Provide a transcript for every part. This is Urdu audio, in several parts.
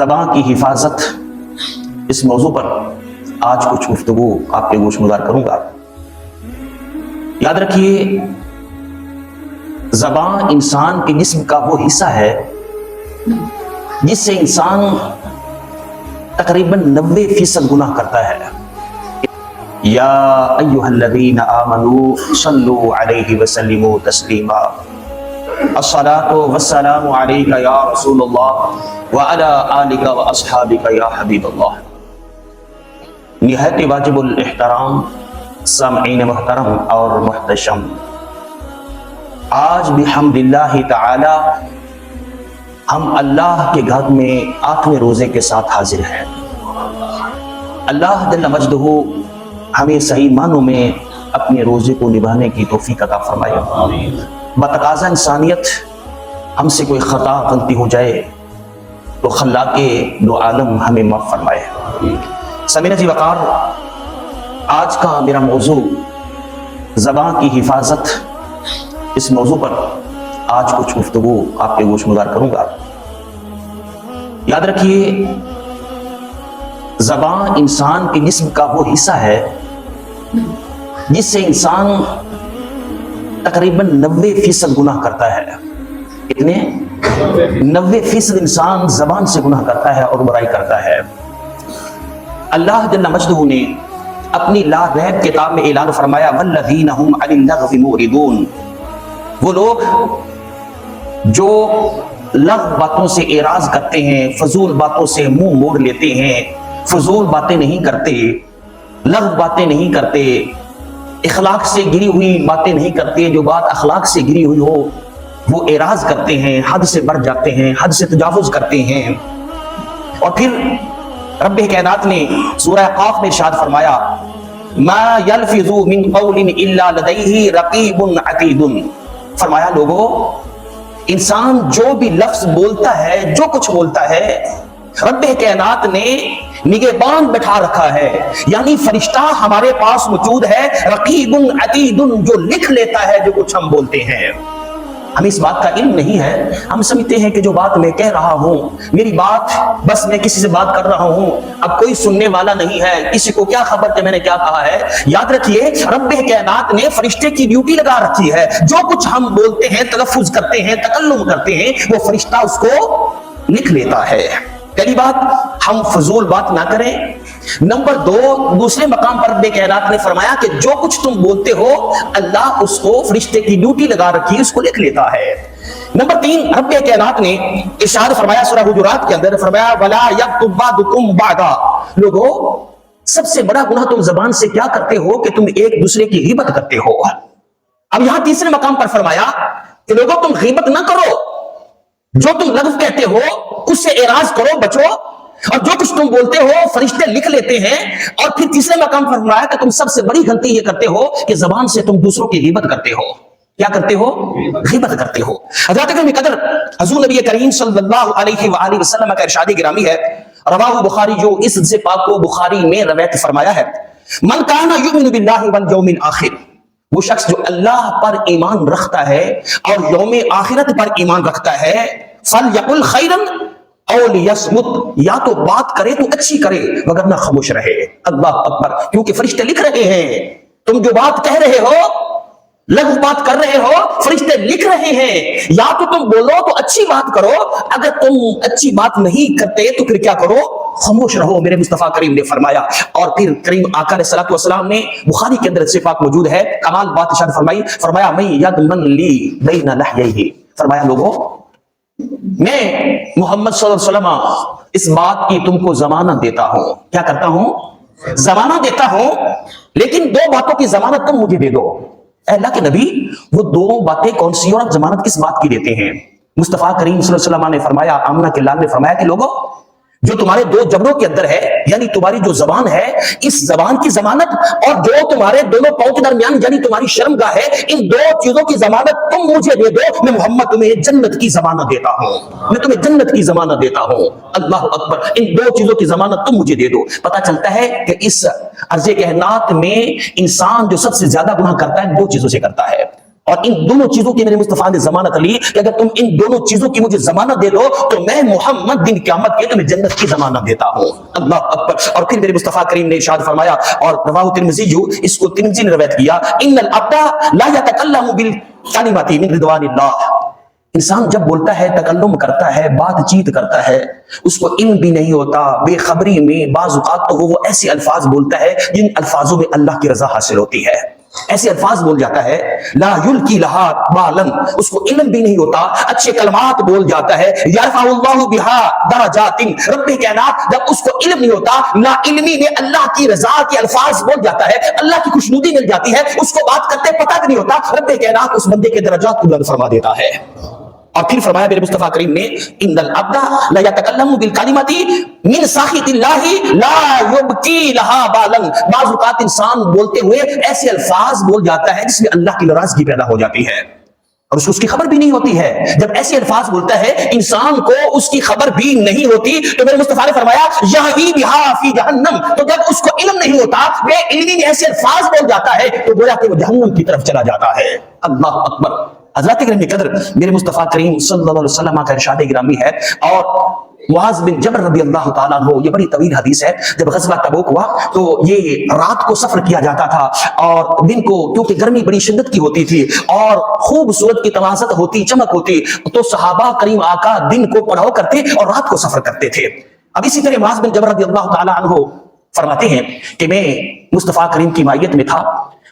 زبان کی حفاظت اس موضوع پر آج کچھ گفتگو آپ کے گوش گزار کروں گا۔ یاد رکھیے، زبان انسان کے جسم کا وہ حصہ ہے جس سے انسان تقریباً 90% گناہ کرتا ہے۔ یا ایھا الذین آمنوا صلوا علیہ وسلموا تسلیما، الصلاۃ والسلام علیک یا رسول اللہ وعلی آلک واصحابک یا حبیب اللہ۔ نہایت واجب الاحترام سامعین محترم اور محتشم، آج بحمد اللہ تعالی ہم اللہ کے گھر میں 8ویں روزے کے ساتھ حاضر ہیں۔ اللہ جل مجدہ ہمیں صحیح معنوں میں اپنے روزے کو نبھانے کی توفیق عطا فرمائے۔ بتقاضا انسانیت ہم سے کوئی خطا غلطی ہو جائے تو خلاق دو عالم ہمیں معاف فرمائے۔ سامعین جی وقار، آج کا میرا موضوع زبان کی حفاظت، اس موضوع پر آج کچھ گفتگو آپ کے گوش گزار کروں گا۔ یاد رکھیے، زبان انسان کے جسم کا وہ حصہ ہے جس سے انسان تقریباً 90% گناہ کرتا ہے۔ کتنے؟ 90% انسان زبان سے گناہ کرتا ہے اور برائی کرتا ہے۔ اللہ جل مجدہ نے اپنی لا ریب کتاب میں اعلان فرمایا، والذین هم عن اللغو معرضون، وہ لوگ جو لغو باتوں سے اعراض کرتے ہیں، فضول باتوں سے منہ موڑ لیتے ہیں، فضول باتیں نہیں کرتے، لغو باتیں نہیں کرتے، اخلاق سے گری ہوئی باتیں نہیں کرتے۔ جو بات اخلاق سے گری ہوئی ہو وہ اعراض کرتے ہیں، حد سے بڑھ جاتے ہیں، حد سے تجاوز کرتے ہیں۔ اور پھر رب کائنات نے سورہ قاف میں ارشاد فرمایا، ما یلفظ من قول الا لدیہ رقیب عتید، فرمایا لوگوں، انسان جو بھی لفظ بولتا ہے، جو کچھ بولتا ہے، رب کائنات نے نگہبان بٹھا رکھا ہے، یعنی فرشتہ ہمارے پاس موجود ہے، رقیب عتید، جو لکھ لیتا ہے جو کچھ ہم بولتے ہیں۔ ہمیں اس بات کا علم نہیں ہے، ہم سمجھتے ہیں کہ جو بات میں کہہ رہا ہوں، میری بات بس میں کسی سے بات کر رہا ہوں، اب کوئی سننے والا نہیں ہے، کسی کو کیا خبر کہ میں نے کیا کہا ہے۔ یاد رکھیے، رب کائنات نے فرشتے کی ڈیوٹی لگا رکھی ہے، جو کچھ ہم بولتے ہیں، تلفظ کرتے ہیں، تکلم کرتے ہیں، وہ فرشتہ اس کو لکھ لیتا ہے۔ پہلی بات، ہم فضول بات نہ کریں۔ نمبر دو، دوسرے مقام پر رب کائنات نے فرمایا کہ جو کچھ تم بولتے ہو اللہ اس کو فرشتے کی ڈیوٹی لگا رکھی ہے، اس کو لکھ لیتا ہے۔ نمبر تین، رب کائنات نے ارشاد فرمایا سورہ حجرات کے اندر، فرمایا وَلَا يَكْتُبْ بَعْضُكُمْ بَعْضًا، لوگوں سب سے بڑا گناہ تم زبان سے کیا کرتے ہو کہ تم ایک دوسرے کی غیبت کرتے ہو۔ اب یہاں تیسرے مقام پر فرمایا کہ لوگوں تم غیبت نہ کرو، جو تم لغو کہتے ہو اس سے اعراض کرو، بچو، اور جو کچھ تم بولتے ہو فرشتے لکھ لیتے ہیں۔ اور پھر تیسرے مقام پر فرمایا کہ تم سب سے بڑی غلطی یہ کرتے ہو کہ زبان سے تم دوسروں کی غیبت کرتے ہو۔ کیا کرتے ہو؟ غیبت کرتے ہو۔ حضرات گرامی قدر، حضور نبی کریم صلی اللہ علیہ وآلہ وسلم کا ارشاد گرامی ہے، رواہ بخاری، جو اس حدیث پاک کو بخاری میں روایت فرمایا ہے، من کان یؤمن باللہ والیوم الآخر، وہ شخص جو اللہ پر ایمان رکھتا ہے اور یوم آخرت پر ایمان رکھتا ہے، فلیقل خیرا او لیصمت، یا تو بات کرے تو اچھی کرے وگرنہ خاموش رہے۔ اللہ اکبر، کیونکہ فرشتے لکھ رہے ہیں، تم جو بات کہہ رہے ہو، لغو بات کر رہے ہو، فرشتے لکھ رہے ہیں، یا تو تم بولو تو اچھی بات کرو، اگر تم اچھی بات نہیں کرتے تو پھر کیا کرو؟ خاموش رہو، میرے مصطفیٰ کریم نے فرمایا۔ اور پھر کریم آقا علیہ الصلوۃ والسلام نے بخاری کے اندر سے پاک موجود ہے، کمال بات ارشاد فرمائی، فرمایا من یضمن لی بین لحییہ، فرمایا لوگوں میں محمد صلی اللہ علیہ وسلم اس بات کی تم کو ضمانت دیتا ہوں۔ کیا کرتا ہوں؟ ضمانت دیتا ہوں، لیکن دو باتوں کی ضمانت تم مجھے دے دو۔ اے اللہ کے نبی، وہ دو باتیں کون سی اور ضمانت کس بات کی دیتے ہیں؟ مصطفیٰ کریم صلی اللہ علیہ وسلم نے فرمایا، آمنہ کے لال نے فرمایا کہ لوگوں جو تمہارے دو جبڑوں کے اندر ہے، یعنی تمہاری جو زبان ہے، اس زبان کی ضمانت، اور جو تمہارے دونوں پاؤں کے درمیان یعنی تمہاری شرمگاہ ہے، ان دو چیزوں کی ضمانت تم مجھے دے دو، میں محمد تمہیں جنت کی ضمانت دیتا ہوں، میں تمہیں جنت کی ضمانت دیتا ہوں۔ اللہ اکبر، ان دو چیزوں کی ضمانت تم مجھے دے دو۔ پتہ چلتا ہے کہ اس عرض کائنات میں انسان جو سب سے زیادہ گناہ کرتا ہے دو چیزوں سے کرتا ہے۔ اور ان دونوں چیزوں کی میرے مصطفیٰ نے ضمانت لی کہ اگر تم ان دونوں چیزوں کی مجھے ضمانت دے دو تو میں محمد دن قیامت کے تمہیں جنت کی ضمانت دیتا ہوں. اللہ اکبر. اور پھر میرے مصطفیٰ کریم نے ارشاد فرمایا اور رواہ ترمذی، اس کو ترمذی نے روایت کیا، ان العبد لا يتكلم بالکلمات من رضوان اللہ. انسان جب بولتا ہے، تکلم کرتا ہے، بات چیت کرتا ہے، اس کو علم بھی نہیں ہوتا، بے خبری میں بعض اوقات تو وہ ایسے الفاظ بولتا ہے جن الفاظوں میں اللہ کی رضا حاصل ہوتی ہے. ایسے الفاظ بول جاتا ہے، لا یلقی لہا بالا، اس کو علم بھی نہیں ہوتا، اچھے کلمات بول جاتا ہے، یرفع اللہ بہا درجات، رب کائنات جب اس کو علم نہیں ہوتا، لا علمی میں اللہ کی رضا کے الفاظ بول جاتا ہے، اللہ کی خوشنودی مل جاتی ہے، اس کو بات کرتے پتہ بھی نہیں ہوتا، رب کائنات اس بندے کے درجات کو بلند فرما دیتا ہے. اور پھر فرمایا میرے مصطفیٰ کریم نے، ان العبد لا يتكلم بالکلمات من سخط اللہ لا یبکی لہا بالا. بعض اوقات انسان بولتے ہوئے ایسے الفاظ بول جاتا ہے جس میں اللہ کی ناراضگی پیدا ہو جاتی ہے اور اس کی خبر بھی نہیں ہوتی ہے. جب ایسے الفاظ بولتا ہے انسان کو اس کی خبر بھی نہیں ہوتی تو میرے مصطفیٰ نے فرمایا یہوی بہا فی جہنم. تو جب اس کو علم نہیں ہوتا، بے علمی میں ایسے الفاظ بول جاتا ہے تو گویا کہ وہ جہنم کی طرف چلا جاتا ہے. اللہ اکبر. حضرات گرامی قدر، میرے مصطفیٰ کریم صلی اللہ علیہ وسلم کا ارشاد گرامی ہے. اور معاذ بن جبل رضی اللہ تعالیٰ عنہ، یہ بڑی طویل حدیث ہے، جب غزوہ تبوک ہوا تو یہ رات کو سفر کیا جاتا تھا اور دن کو، کیونکہ گرمی بڑی شدت کی ہوتی تھی اور خوبصورت کی تمازت ہوتی، چمک ہوتی، تو صحابہ کریم آقا دن کو پڑاؤ کرتے اور رات کو سفر کرتے تھے. اب اسی طرح معاذ بن جبل رضی اللہ تعالیٰ عنہ فرماتے ہیں کہ میں مصطفیٰ کریم کی مائیت میں تھا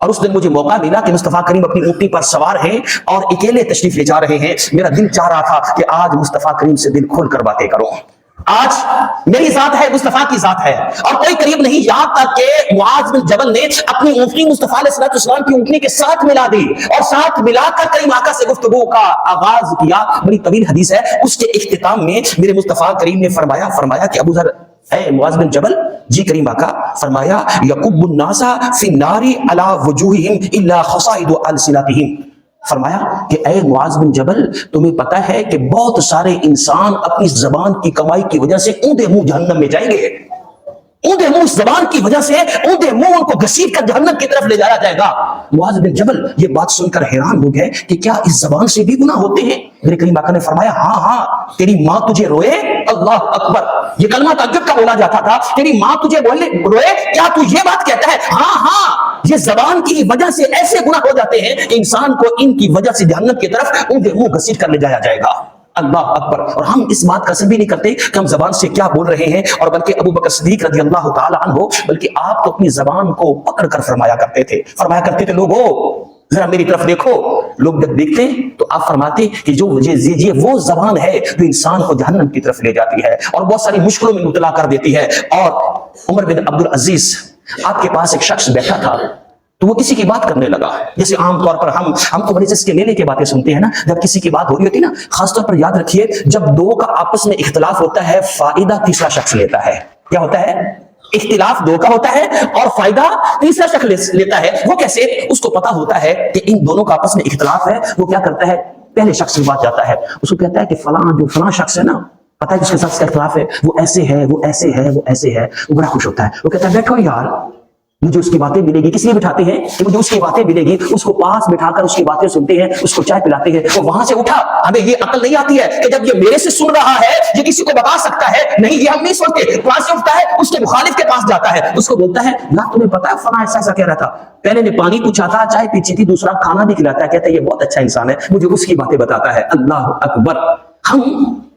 اور اس دن مجھے موقع ملا کہ مصطفیٰ کریم اپنی اونٹنی پر سوار ہیں اور اکیلے تشریف لے جا رہے ہیں. میرا دل چاہ رہا تھا کہ آج مصطفیٰ کریم سے دل کھول کر باتیں کروں. آج میری ذات ہے، مصطفیٰ کی ذات ہے اور کوئی قریب نہیں، یہاں تک کہ معاذ بن جبل نے اپنی اونٹنی مصطفیٰ علیہ السلام کی اونٹنی کے ساتھ ملا دی اور ساتھ ملا کر کریم آقا سے گفتگو کا آغاز کیا. بڑی طویل حدیث ہے. اس کے اختتام میں میرے مصطفیٰ کریم نے فرمایا کہ ابو ذر، اے معاذ بن جبل، جی کریم آقا، فرمایا یکب الناس فی النار علی وجوہہم الا خصائد السنتہم. فرمایا کہ اے معاذ بن جبل، تمہیں پتہ ہے کہ بہت سارے انسان اپنی زبان کی کمائی کی وجہ سے اوندے منہ جہنم میں جائیں گے. اوندے منہ، زبان کی وجہ سے اوندے منہ ان کو گھسیٹ کر جہنم کی طرف لے جایا جائے گا. معاذ بن جبل یہ بات سن کر حیران ہو گئے کہ کیا اس زبان سے بھی گناہ ہوتے ہیں؟ میرے کریم آقا نے فرمایا ہاں، تیری ماں تجھے روئے. اللہ اکبر. یہ کلمہ تعجب کا بولا جاتا تھا، تیری ماں تجھے روئے، کیا تو یہ بات کہتا ہے؟ ہاں، یہ زبان کی وجہ سے ایسے گناہ ہو جاتے ہیں کہ انسان کو ان کی وجہ سے جہنم کی طرف اوندے منہ گھسیٹ کر لے جایا جائے گا. اللہ اکبر. اور ہم اس بات کا بھی نہیں کرتے کہ ہم زبان سے کیا بول رہے ہیں. اور بلکہ ابو بکر صدیق رضی اللہ تعالی عنہ، بلکہ آپ تو اپنی زبان کو پکڑ کر فرمایا کرتے تھے لوگوں ذرا میری طرف دیکھو. لوگ جب دیکھتے تو آپ فرماتے کہ یہ وہ زبان ہے جو انسان کو جہنم کی طرف لے جاتی ہے اور بہت ساری مشکلوں میں مبتلا کر دیتی ہے. اور عمر بن عبد العزیز، آپ کے پاس ایک شخص بیٹھا تھا تو وہ کسی کی بات کرنے لگا. جیسے عام طور پر ہم تو بڑے چسکے لینے کی باتیں سنتے ہیں نا، جب کسی کی بات ہو رہی ہوتی ہے نا، خاص طور پر یاد رکھیے جب دو کا آپس میں اختلاف ہوتا ہے، فائدہ تیسرا شخص لیتا ہے. کیا ہوتا ہے؟ اختلاف دو کا ہوتا ہے اور فائدہ تیسرا شخص لیتا ہے. وہ کیسے؟ اس کو پتا ہوتا ہے کہ ان دونوں کا آپس میں اختلاف ہے. وہ کیا کرتا ہے؟ پہلے شخص کے پاس جاتا ہے، اس کو کہتا ہے کہ فلاں شخص ہے نا، پتا ہے جس کے ساتھ اس کا اختلاف ہے، وہ ایسے ہے، وہ ایسے ہے، وہ ایسے ہے. وہ بڑا خوش ہوتا ہے. وہ کہتا ہے بیٹھو یار، مجھے اس کی باتیں ملے گی. کس لیے بٹھاتے ہیں؟ کہ مجھے اس کی باتیں ملے گی. اس کو پاس بٹھا کر اس کی باتیں سنتے ہیں، اس کو چائے پلاتے ہیں. وہ وہاں سے اٹھا. ہمیں یہ عقل نہیں آتی ہے کہ جب یہ میرے سے سن رہا ہے یہ کسی کو بتا سکتا ہے. نہیں، یہ ہم نہیں سنتے. وہاں سے اٹھتا ہے، اس کے مخالف کے پاس جاتا ہے، اس کو بولتا ہے نا تمہیں پتا ہے فلاں ایسا کہہ رہا تھا، پہلے نے پانی پوچھا تھا، چائے پیچھی تھی، دوسرا کھانا بھی کھلاتا ہے. کہتا ہے یہ بہت اچھا انسان ہے، مجھے اس کی باتیں بتاتا ہے. اللہ اکبر. ہم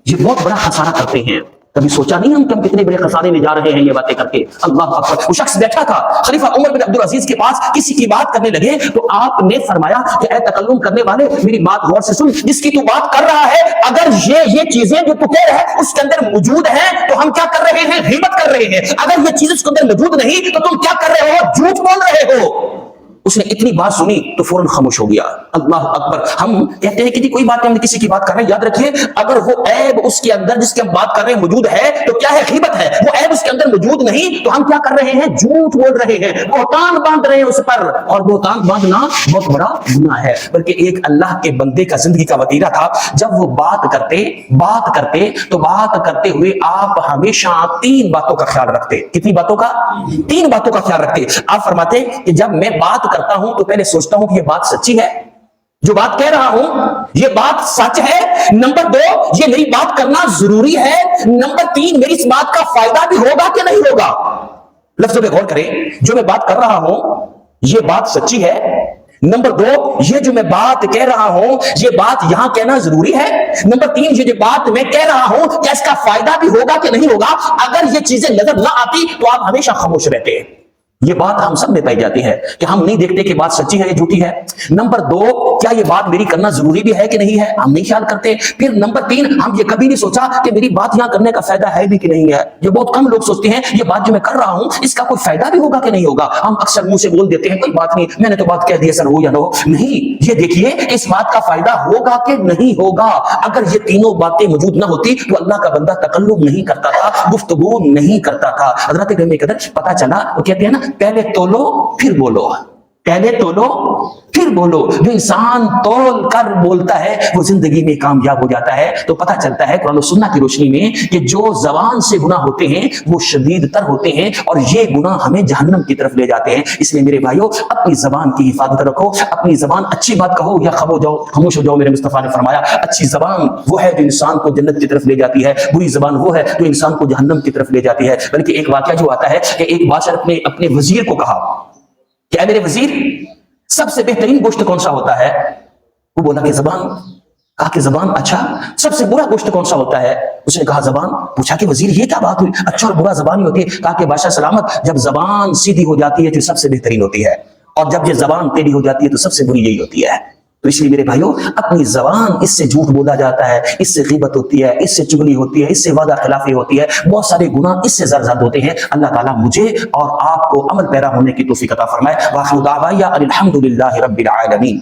یہ بہت بڑا خسارہ کرتے ہیں. کبھی سوچا نہیں ہم کتنے بڑے خسارے میں جا رہے ہیں یہ باتیں کر کے. اللہ اکبر. وہ شخص بیٹھا تھا، خلیفہ عمر بن عبد العزیز کے پاس کسی کی بات کرنے لگے تو آپ نے فرمایا کہ اے تکلم کرنے والے، میری بات غور سے سن. جس کی تو بات کر رہا ہے اگر یہ چیزیں جو تو کہہ رہا ہے اس کے اندر موجود ہیں تو ہم کیا کر رہے ہیں؟ غیبت کر رہے ہیں. اگر یہ چیز اس کے اندر موجود نہیں تو تم کیا کر رہے ہو؟ جھوٹ بول رہے ہو. اس نے اتنی بات سنی تو فوراً خاموش ہو گیا. اللہ اکبر. ہم کہتے ہیں کہ جی کوئی بات نہیں، ہم کسی کی بات کر رہے ہیں. یاد رکھیے اگر وہ عیب اس کے اندر جس کی ہم بات کر رہے ہیں موجود ہے تو کیا ہے؟ غیبت ہے. وہ عیب اس کے اندر موجود نہیں تو ہم کیا کر رہے ہیں؟ جھوٹ بول رہے ہیں، بہتان باندھ رہے ہیں اس پر. اور بہتان باندھنا بہت بڑا گناہ ہے. بلکہ ایک اللہ کے بندے کا زندگی کا وتیرہ تھا، جب وہ بات کرتے تو بات کرتے ہوئے آپ ہمیشہ 3 باتوں کا خیال رکھتے. کتنی باتوں کا؟ 3 باتوں کا خیال رکھتے. آپ فرماتے کہ جب میں بات کرتا ہوں تو پہلے سوچتا ہوں کہ یہ بات سچی ہے. جو بات کہہ رہا ہوں یہ بات سچ ہے، نمبر 2 یہ میری بات کرنا ضروری ہے، نمبر 3 میری اس بات کا فائدہ بھی ہوگا کہ نہیں ہوگا۔ لفظوں پہ غور کریں، جو میں بات کر رہا ہوں یہ بات سچی ہے، نمبر 2 یہ جو میں بات کہہ رہا ہوں یہ بات یہاں کہنا ضروری ہے، نمبر 3 یہ جو بات میں کہہ رہا ہوں کیا اس کا فائدہ بھی ہوگا کہ نہیں ہوگا۔ اگر یہ چیزیں نظر نہ آتی تو آپ ہمیشہ خاموش رہتے ہیں۔ یہ بات ہم سب میں پائی جاتی ہے کہ ہم نہیں دیکھتے کہ بات سچی ہے یا جھوٹی ہے۔ نمبر 2 کیا یہ بات میری کرنا ضروری بھی ہے کہ نہیں ہے، ہم نہیں خیال کرتے۔ پھر نمبر 3 ہم یہ کبھی نہیں سوچا کہ میری بات یہاں کرنے کا فائدہ ہے بھی کہ نہیں ہے۔ یہ بہت کم لوگ سوچتے ہیں یہ بات جو میں کر رہا ہوں اس کا کوئی فائدہ بھی ہوگا کہ نہیں ہوگا۔ ہم اکثر منہ سے بول دیتے ہیں کوئی بات نہیں، میں نے تو بات کہہ دی سر، ہو یا نہ ہو۔ نہیں، یہ دیکھیے اس بات کا فائدہ ہوگا کہ نہیں ہوگا۔ اگر یہ تینوں باتیں موجود نہ ہوتی تو اللہ کا بندہ تکلم نہیں کرتا تھا، گفتگو نہیں کرتا تھا۔ حضرت گرامی قدر پتہ چلا، وہ کہتے ہیں نا پہلے تولو پھر بولو، پہلے تولو پھر بولو۔ جو انسان تول کر بولتا ہے وہ زندگی میں کامیاب ہو جاتا ہے۔ تو پتہ چلتا ہے قرآن و سنت کی روشنی میں کہ جو زبان سے گناہ ہوتے ہیں وہ شدید تر ہوتے ہیں اور یہ گناہ ہمیں جہنم کی طرف لے جاتے ہیں۔ اس لیے میرے بھائیو اپنی زبان کی حفاظت رکھو، اپنی زبان اچھی بات کہو یا خاموش ہو جاؤ۔ میرے مصطفیٰ نے فرمایا اچھی زبان وہ ہے جو انسان کو جنت کی طرف لے جاتی ہے، بری زبان وہ ہے جو انسان کو جہنم کی طرف لے جاتی ہے۔ بلکہ ایک واقعہ جو آتا ہے کہ ایک بادشاہ نے اپنے وزیر کو کہا کہ اے میرے وزیر سب سے بہترین گوشت کون سا ہوتا ہے؟ وہ بولا کہ زبان۔ کہا کہ زبان، اچھا سب سے برا گوشت کون سا ہوتا ہے؟ اس نے کہا زبان۔ پوچھا کہ وزیر یہ کیا بات ہوئی، اچھا اور برا زبان ہی ہوتی ہے؟ کہا کہ بادشاہ سلامت، جب زبان سیدھی ہو جاتی ہے تو سب سے بہترین ہوتی ہے، اور جب یہ زبان ٹیڑھی ہو جاتی ہے تو سب سے بری یہی ہوتی ہے۔ تو اس لیے میرے بھائیوں اپنی زبان، اس سے جھوٹ بولا جاتا ہے، اس سے غیبت ہوتی ہے، اس سے چغلی ہوتی ہے، اس سے وعدہ خلافی ہوتی ہے، بہت سارے گناہ اس سے زرزاد ہوتے ہیں۔ اللہ تعالیٰ مجھے اور آپ کو عمل پیرا ہونے کی توفیق عطا فرمائے۔ وآخر دعوانا ان الحمد للہ رب العالمین۔